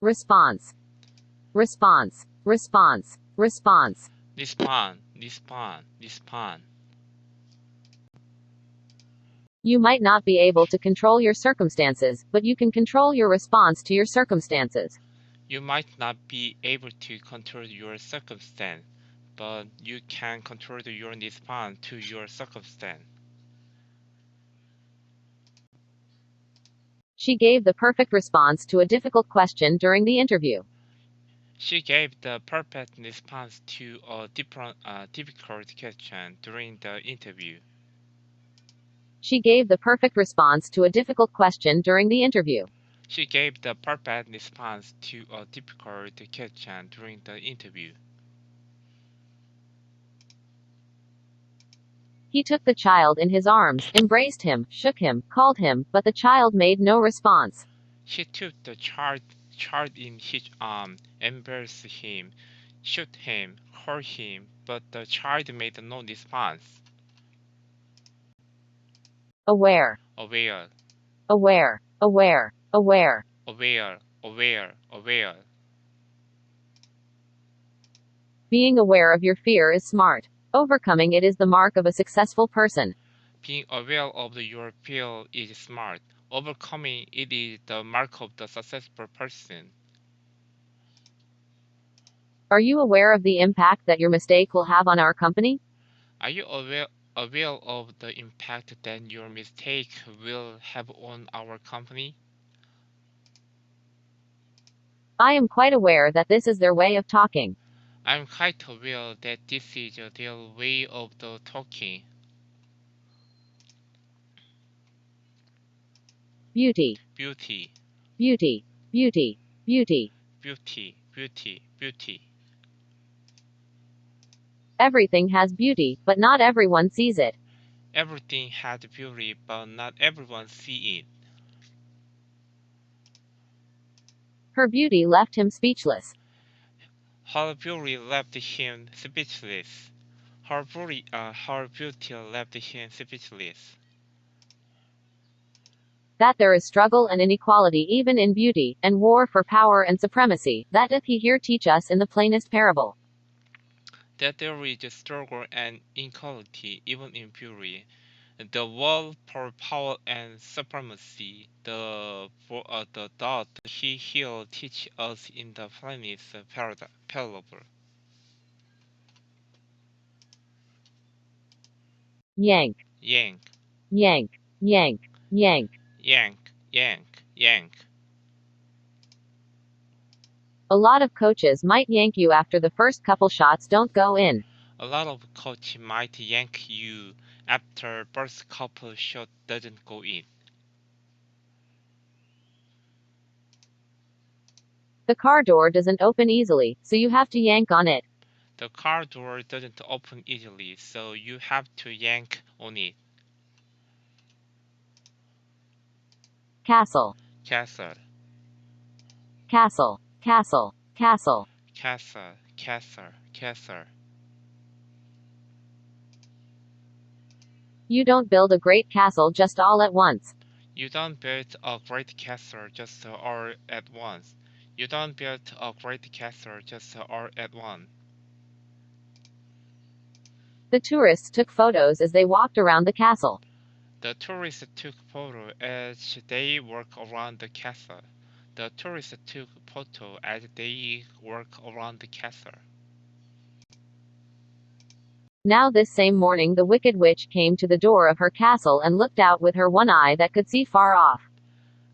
response, response, response, response. respond, respond, respond. You might not be able to control your circumstances, but you can control your response to your circumstances. You might not be able to control your circumstance, but you can control your response to your circumstance. She gave the perfect response to a difficult question during the interview. She gave the perfect response to a difficult question during the interview. She gave the perfect response to a difficult question during the interview. She gave the perfect response to a difficult question during the interview. He took the child in his arms, embraced him, shook him, called him, but the child made no response. She took the child in his arms, embraced him, shook him, called him, but the child made no response. Aware, Aware, aware, aware, aware. aware, aware, aware. Being aware of your fear is smart. Overcoming it is the mark of a successful person. Being aware of your fear is smart. Overcoming it is the mark of the successful person. Are you aware of the impact that your mistake will have on our company? Are you aware of the impact that your mistake will have on our company? I am quite aware that this is their way of talking. I'm quite aware that this is their way of the talking. Beauty, Beauty, beauty, beauty, beauty. beauty, beauty, beauty. Everything has beauty, but not everyone sees it. Everything has beauty, but not everyone sees it. Her beauty left him speechless. Her beauty left him speechless. Her beauty left him speechless. That there is struggle and inequality even in beauty, and war for power and supremacy, that doth he here teach us in the plainest parable. That there is a struggle and inequality even in beauty, the war for power and supremacy, the thought he here teach us in the plainest parable. Yank, Yank, yank, yank, yank. yank, yank, yank. A lot of coaches might yank you after the first couple shots don't go in. A lot of coach might yank you after first couple shot doesn't go in. The car door doesn't open easily, so you have to yank on it. The car door doesn't open easily, so you have to yank on it. Castle, Castle, castle, castle, castle. castle, castle, castle. You don't build a great castle just all at once. You don't build a great castle just all at once. You don't build a great castle just all at once. The tourists took photos as they walked around the castle. The tourists took photo as they walk around the castle. The tourists took photo as they walk around the castle. Now this same morning the wicked witch came to the door of her castle and looked out with her one eye that could see far off.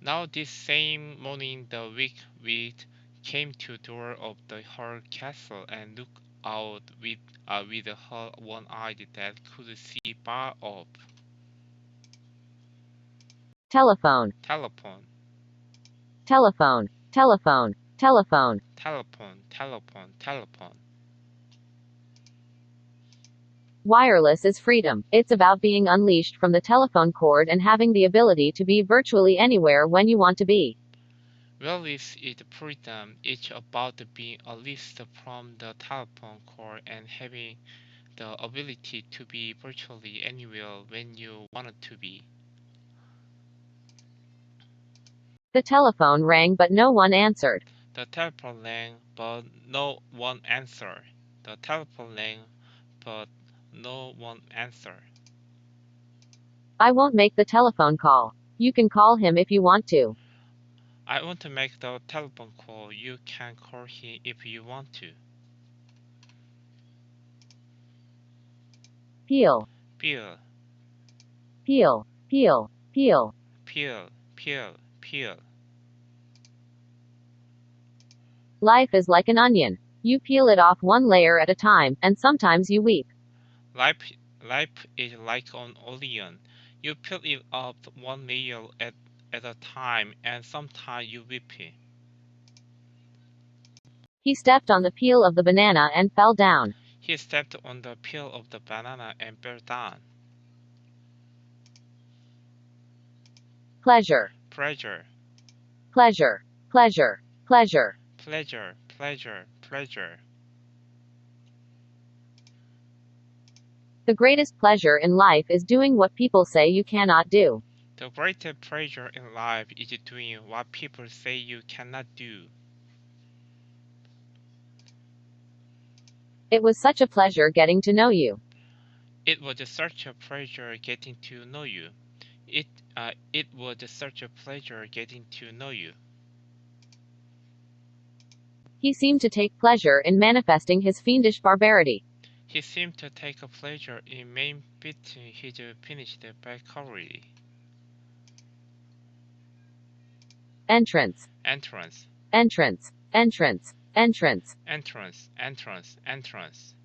Now this same morning the wicked witch came to door of her castle and looked out with her one eye that could see far off. Telephone, Telephone, telephone, telephone, telephone. telephone, telephone, telephone. Wireless is freedom. It's about being unleashed from the telephone cord and having the ability to be virtually anywhere when you want to be. Wireless is freedom. It's about being unleashed from the telephone cord and having the ability to be virtually anywhere when you want to be. The telephone rang but no one answered. The telephone rang, but no one answered. The telephone rang, but no one answered. I won't make the telephone call. You can call him if you want to. I want to make the telephone call. You can call him if you want to. Peel, Peel, peel, peel, peel. peel, peel, peel. Life is like an onion. You peel it off one layer at a time, and sometimes you weep. Life, life is like an onion. You peel it off one layer at a time, and sometimes you whip it. He stepped on the peel of the banana and fell down. He stepped on the peel of the banana and fell down. Pleasure, Pleasure, pleasure, pleasure, pleasure. pleasure, pleasure, pleasure. The greatest pleasure in life is doing what people say you cannot do. The greatest pleasure in life is doing what people say you cannot do. It was such a pleasure getting to know you. It was such a pleasure getting to know you. It was such a pleasure getting to know you. He seemed to take pleasure in manifesting his fiendish barbarity. He seemed to take a pleasure in manifesting his finished baccalaureate. Entrance, Entrance, entrance, entrance, entrance. entrance, entrance, entrance.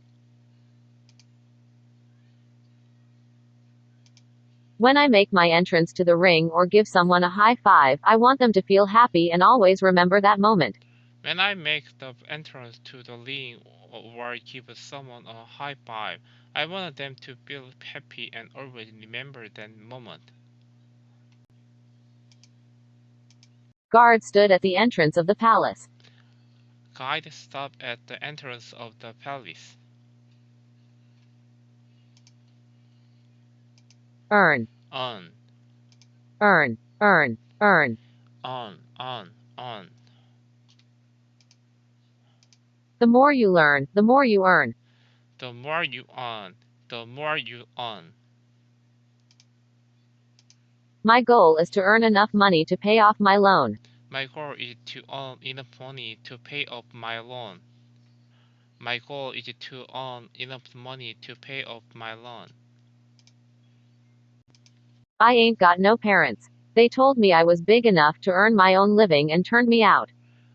When I make my entrance to the ring or give someone a high five, I want them to feel happy and always remember that moment. When I make the entrance to the ring or give someone a high five, I want them to feel happy and always remember that moment. Guard stood at the entrance of the palace. Guide stopped at the entrance of the palace. Earn, On, earn, earn, earn. on. The more you learn, the more you earn. The more you earn, the more you earn. My goal is to earn enough money to pay off my loan. My goal is to earn enough money to pay off my loan. My goal is to earn enough money to pay off my loan. I ain't got no parents. They told me I was big enough to earn my own living and turned me out.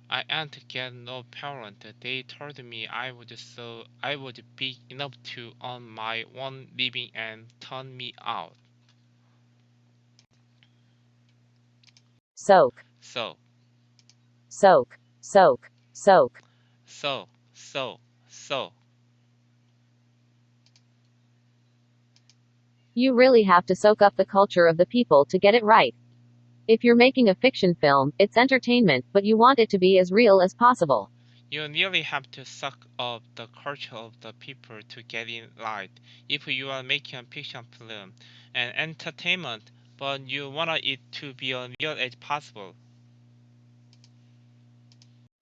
I ain't get no parent. They told me I was big enough to earn my own living and turn me out. Soak, So, soak, soak, soak. so, so, so. You really have to soak up the culture of the people to get it right. If you're making a fiction film, it's entertainment, but you want it to be as real as possible. You nearly have to suck up the culture of the people to get it right. If you are making a fiction film and entertainment, but you want it to be as real as possible.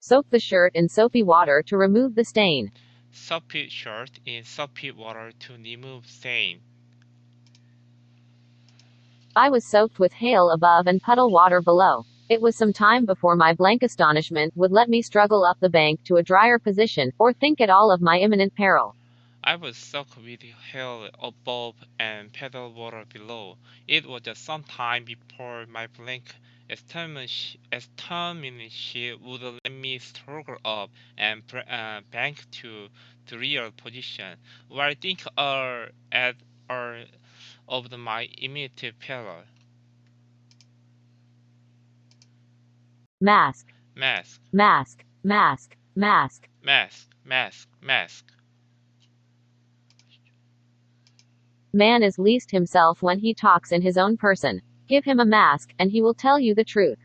Soak the shirt in soapy water to remove the stain. Soapy shirt in soapy water to remove stain. I was soaked with hail above and puddle water below. It was some time before my blank astonishment would let me struggle up the bank to a drier position, or think at all of my imminent peril. I was soaked with hail above and puddle water below. It was just some time before my blank extermination would let me struggle up and bank to the real position, where I think are at or of my immediate peril. Mask, Mask, mask, mask, mask. mask, mask, mask. Man is least himself when he talks in his own person. Give him a mask, and he will tell you the truth.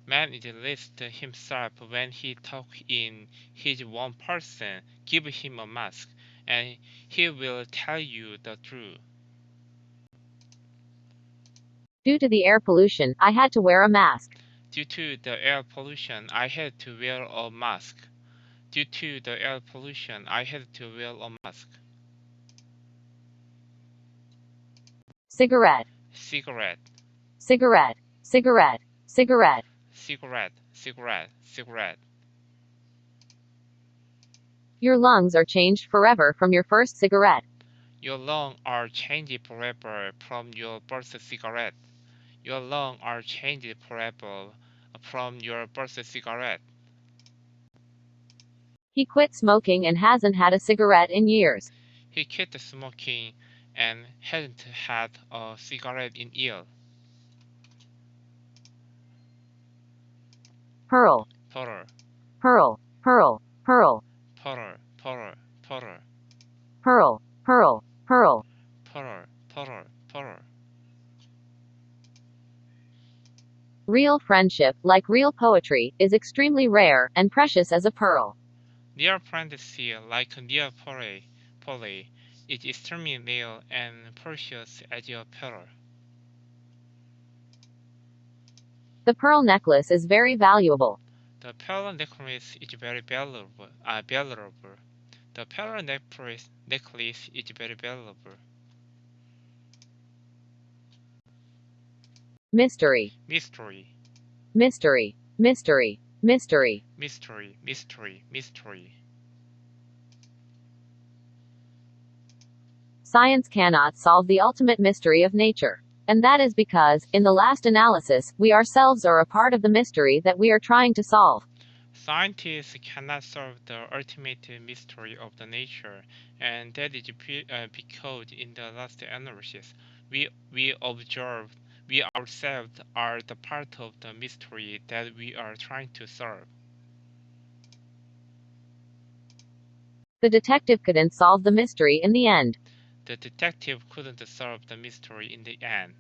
Man is least himself when he talks in his own person. Give him a mask, and he will tell you the truth. Due to the air pollution, I had to wear a mask. Due to the air pollution, I had to wear a mask. Due to the air pollution, I had to wear a mask. Cigarette. Cigarette. Cigarette. Cigarette. Cigarette. Cigarette. Cigarette. Cigarette. Your lungs are changed forever from your first cigarette. Your lungs are changed forever from your first cigarette. Your lungs are changed forever from your first cigarette. He quit smoking and hasn't had a cigarette in years. He quit smoking and hadn't had a cigarette in years. Pearl. Pearl. Pearl. Pearl. Pearl. Pearl. Pearl. Pearl. Pearl. Pearl. Pearl. Pearl. Pearl. Pearl. Real friendship, like real poetry, is extremely rare and precious as a pearl. Near friendship, like near poly, is extremely rare and precious as a pearl. The pearl necklace is very valuable. The pearl necklace is very valuable. The pearl necklace is very valuable. Mystery. Mystery. Mystery. Mystery. Mystery. Mystery. Mystery. Mystery. Science cannot solve the ultimate mystery of nature. And that is because, in the last analysis, we ourselves are a part of the mystery that we are trying to solve. Scientists cannot solve the ultimate mystery of the nature, and that is because in the last analysis, we observed we ourselves are the part of the mystery that we are trying to solve. The detective couldn't solve the mystery in the end. The detective couldn't solve the mystery in the end.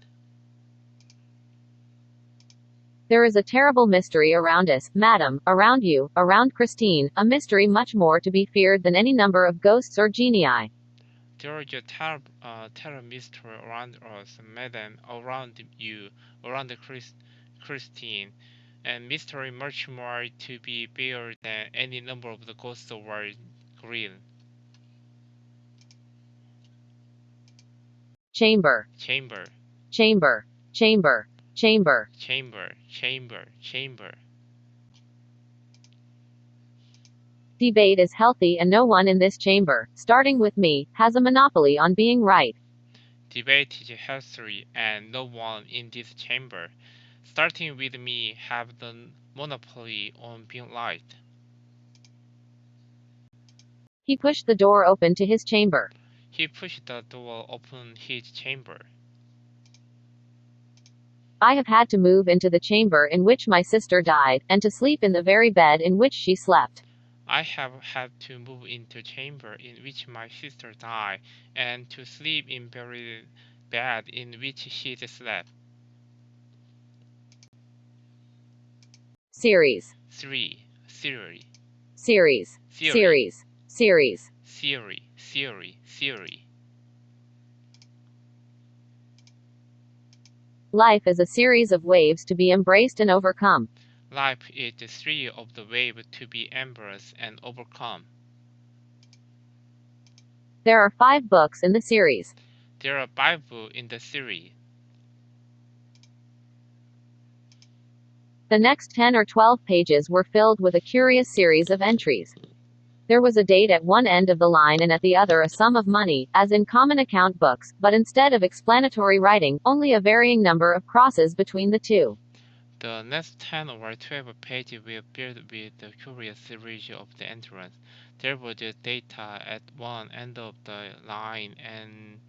There is a terrible mystery around us, madam, around you, around Christine, a mystery much more to be feared than any number of ghosts or genii. There is a terrible mystery around us, madam, around you, around Christine, and mystery much more to be feared than any number of the ghosts or grill. Chamber. Chamber. Chamber. Chamber. Chamber. Chamber. Chamber. Chamber. Debate is healthy and no one in this chamber, starting with me, has a monopoly on being right. Debate is healthy and no one in this chamber, starting with me, have the monopoly on being right. He pushed the door open to his chamber. He pushed the door open his chamber. I have had to move into the chamber in which my sister died, and to sleep in the very bed in which she slept. I have had to move into chamber in which my sister died, and to sleep in very bed in which she slept. Series. Series. Series. Series. Series. Series. Theory. Life is a series of waves to be embraced and overcome. Life is the series of the wave to be embraced and overcome. There are 5 books in the series. There are 5 books in the series. The next 10 or 12 pages were filled with a curious series of entries. There was a date at one end of the line and at the other a sum of money, as in common account books, but instead of explanatory writing, only a varying number of crosses between the two. The next 10 or 12 pages were filled with the curious series of the entries. There was the data at one end of the line and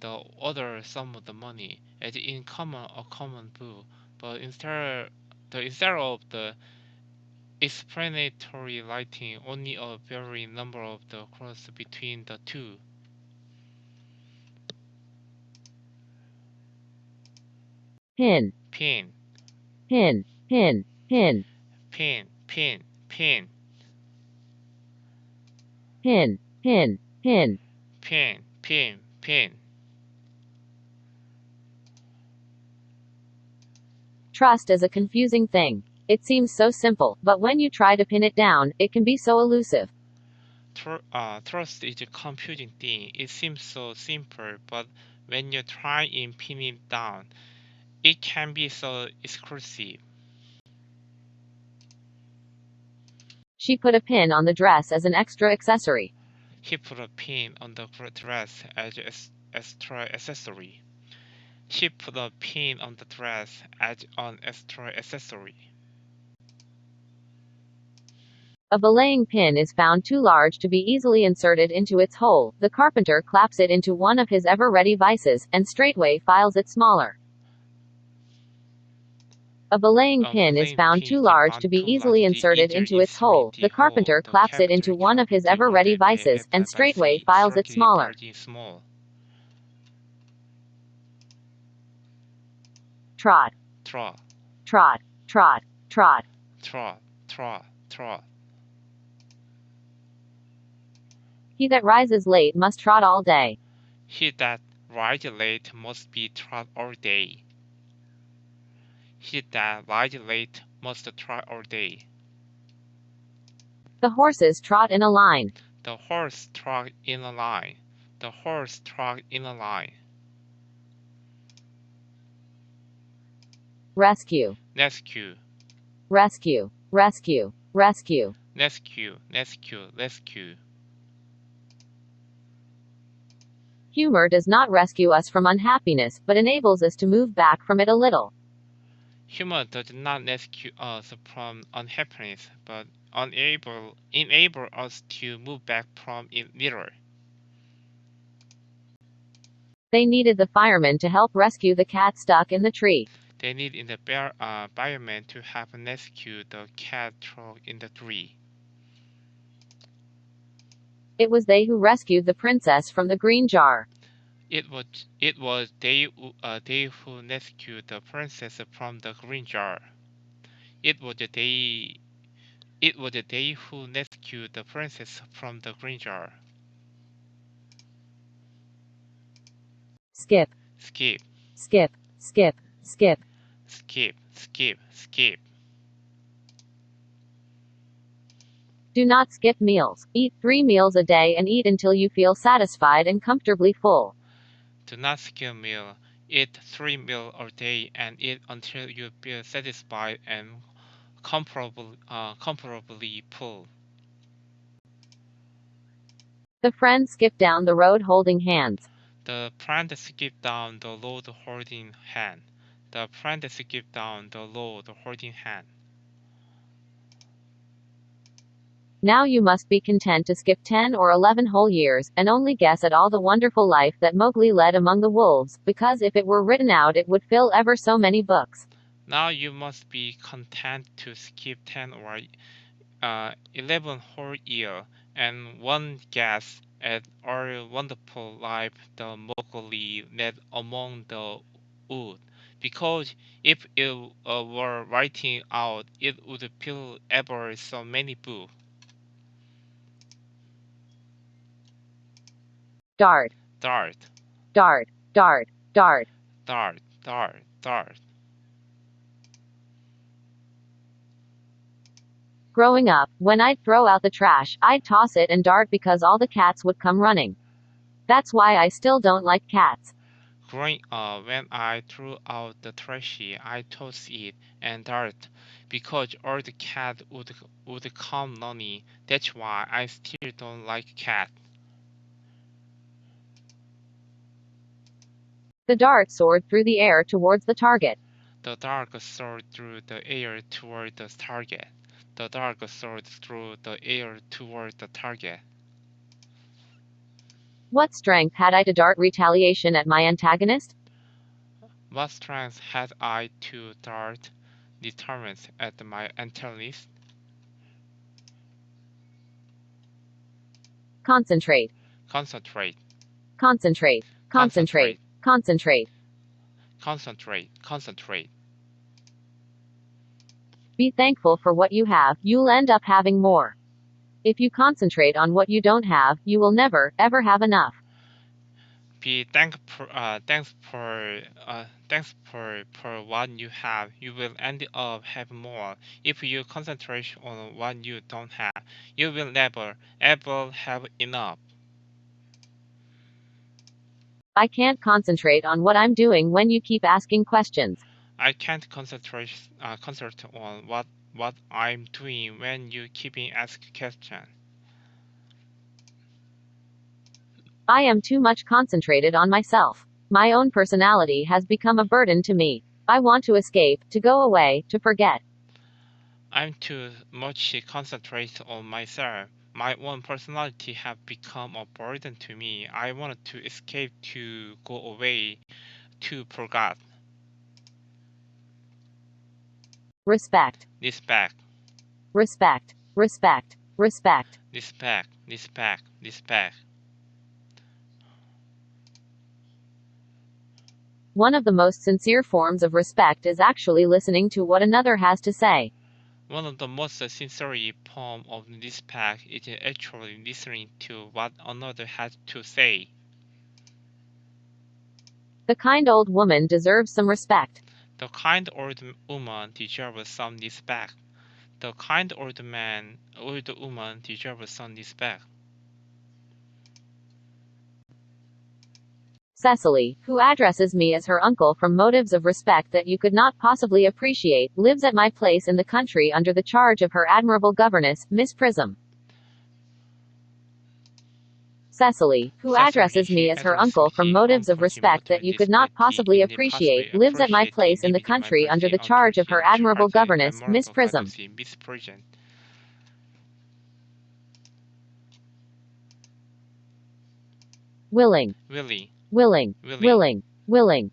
the other sum of the money, as in a common book, but instead of the explanatory writing, only a very number of the crosses between the two. Pin. Pin. Pin. Pin. Pin. Pin. Pin. Pin. Pin. Pin. Pin. Pin. Pin. Pin. Trust is a confusing thing. It seems so simple, but when you try to pin it down, it can be so elusive. Trust is a confusing thing. It seems so simple, but when you try and pin it down, it can be so exclusive. She put a pin on the dress as an extra accessory. He put a pin on the dress as an extra accessory. She put a pin on the dress as an extra accessory. A belaying pin is found too large to be easily inserted into its hole. The carpenter claps it into one of his ever-ready vices, and straightway files it smaller. A belaying pin is found too large to be easily inserted into its hole. The carpenter claps it into one of his ever-ready vices, and straightway files it smaller. Trot. Trot. Trot. Trot. Trot. Trot. Trot. Trot. He that rises late must trot all day. He that rises late must be trot all day. He that rises late must trot all day. The horses trot in a line. The horse trot in a line. The horse trot in a line. Rescue. Rescue. Rescue. Rescue. Rescue. Rescue. Rescue. Rescue. Humor does not rescue us from unhappiness, but enables us to move back from it a little. Humor does not rescue us from unhappiness, but enable us to move back from it little. They needed the fireman to help rescue the cat stuck in the tree. They needed the fireman to help rescue the cat stuck in the tree. It was they who rescued the princess from the green jar. It was they who rescued the princess from the green jar. It was they who rescued the princess from the green jar. Skip. Skip. Skip. Skip. Skip. Skip. Skip. Skip. Do not skip meals. Eat 3 meals a day and eat until you feel satisfied and comfortably full. Do not skip a meal. Eat 3 meals a day and eat until you feel satisfied and comfortably full. The friends skip down the road holding hands. The friend skipped down the road holding hand. The friend skipped down the road holding hand. Now you must be content to skip 10 or 11 whole years, and only guess at all the wonderful life that Mowgli led among the wolves, because if it were written out it would fill ever so many books. Now you must be content to skip 10 or 11 whole years, and one guess at all wonderful life the Mowgli led among the woods, because if it were writing out, it would fill ever so many books. Dart. Dart. Dart. Dart. Dart. Dart. Dart. Dart. Growing up, when I'd throw out the trash, I'd toss it and dart because all the cats would come running. That's why I still don't like cats. Growing up, when I threw out the trash, I tossed it and dart because all the cats would come running. That's why I still don't like cats. The dart soared through the air towards the target. The dart soared through the air toward the target. The dart soared through the air toward the target. What strength had I to dart retaliation at my antagonist? What strength had I to dart deterrence at my antagonist? Concentrate. Concentrate. Concentrate. Concentrate. Concentrate. Concentrate. Concentrate. Be thankful for what you have, you'll end up having more. If you concentrate on what you don't have, you will never, ever have enough. Be thankful for what you have. You will end up having more. If you concentrate on what you don't have, you will never ever have enough. I can't concentrate on what I'm doing when you keep asking questions. I can't concentrate on what I'm doing when you keep asking questions. I am too much concentrated on myself. My own personality has become a burden to me. I want to escape, to go away, to forget. I'm too much concentrated on myself. My own personality has become a burden to me. I wanted to escape, to go away, to forget. Respect. Respect, Respect. Respect. Respect. respect, respect, respect. One of the most sincere forms of respect is actually listening to what another has to say. One of the most sincere forms of respect is actually listening to what another has to say. The kind old woman deserves some respect. The kind old woman deserves some respect. The kind old woman deserves some respect. Cecily, who addresses me as her uncle from motives of respect that you could not possibly appreciate, lives at my place in the country under the charge of her admirable governess, Miss Prism. Cecily, who addresses me as her uncle from motives of respect that you could not possibly appreciate, lives at my place in the country under the charge of her admirable governess, Miss Prism. Miss Prism. Willing. Willing, Willing. willing. Willing. Willing.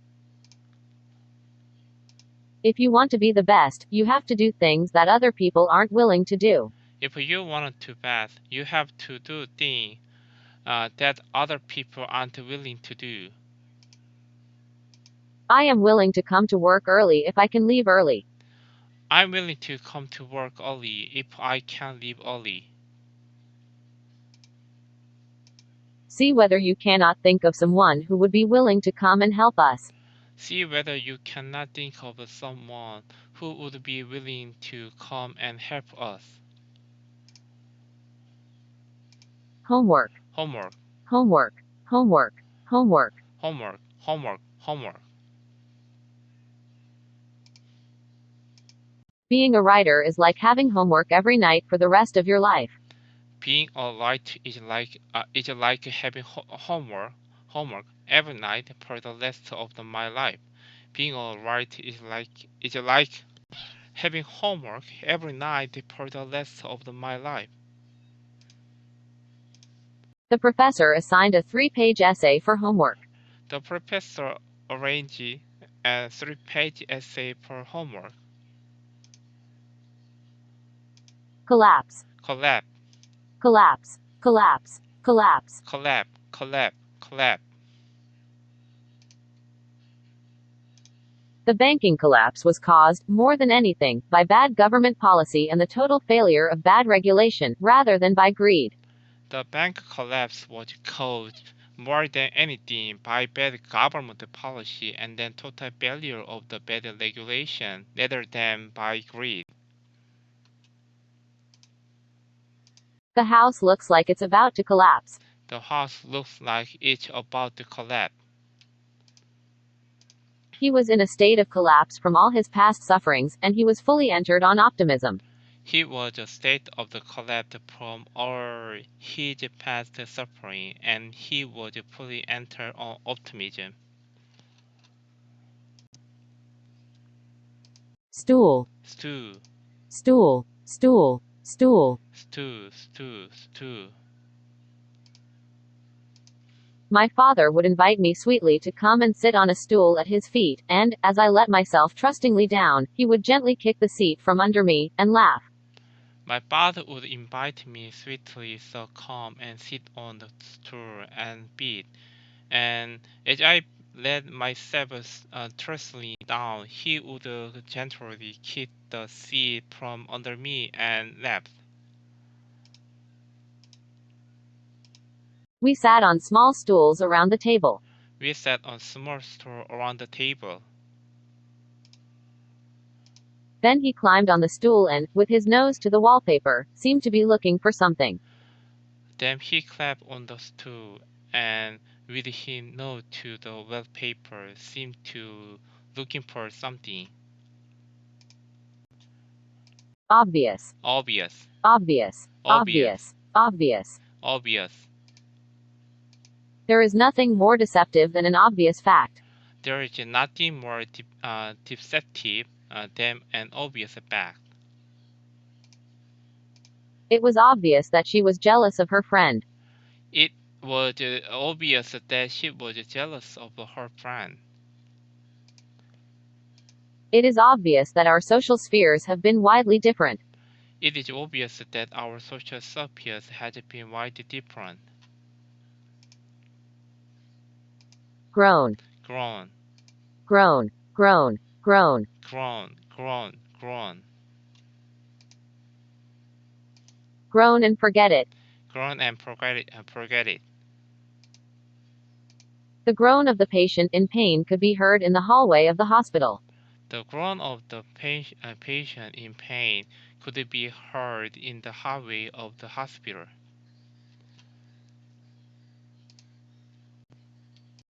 If you want to be the best, you have to do things that other people aren't willing to do. If you want to bet, you have to do things that other people aren't willing to do. I am willing to come to work early if I can leave early. I'm willing to come to work early if I can leave early. See whether you cannot think of someone who would be willing to come and help us. See whether you cannot think of someone who would be willing to come and help us. Homework. Homework, Homework. Homework. Homework. homework, homework, homework. Being a writer is like having homework every night for the rest of your life. Being a writer is like having homework every night for the rest of my life. Being a writer is like having homework every night for the rest of my life. The professor assigned a 3-page essay for homework. The professor arranged a 3-page essay for homework. Collapse. Collapse, Collapse. Collapse. Collapse. collapse, collapse, collapse. The banking collapse was caused, more than anything, by bad government policy and the total failure of bad regulation, rather than by greed. The bank collapse was caused more than anything by bad government policy and then total failure of the bad regulation rather than by greed. The house looks like it's about to collapse. The house looks like it's about to collapse. He was in a state of collapse from all his past sufferings, and he was fully entered on optimism. He was a state of the collapse from all his past suffering, and he was fully entered on optimism. Stool. Stew, Stool. Stool. Stool. stew, stew, stew. My father would invite me sweetly to come and sit on a stool at his feet, and, as I let myself trustingly down, he would gently kick the seat from under me, and laugh. My father would invite me sweetly to come and sit on the stool and beat, and as I let myself trustfully down, he would gently kick the seat from under me and laugh. We sat on small stools around the table. We sat on a small stool around the table. Then he climbed on the stool and, with his nose to the wallpaper, seemed to be looking for something. Then he clapped on the stool, and with his nose to the wallpaper, seemed to looking for something. Obvious. Obvious. Obvious. Obvious. Obvious. Obvious. There is nothing more deceptive than an obvious fact. There is nothing more deceptive than an obvious fact. It was obvious that she was jealous of her friend. It was obvious that she was jealous of her friend. It is obvious that our social spheres have been widely different. It is obvious that our social spheres had been widely different. Grown. Grown. Grown. Grown. Grown. Grown. Grown. Grown. Grown and forget it. Grown and forget it. Forget it. The groan of the patient in pain could be heard in the hallway of the hospital. The groan of the patient in pain could be heard in the hallway of the hospital.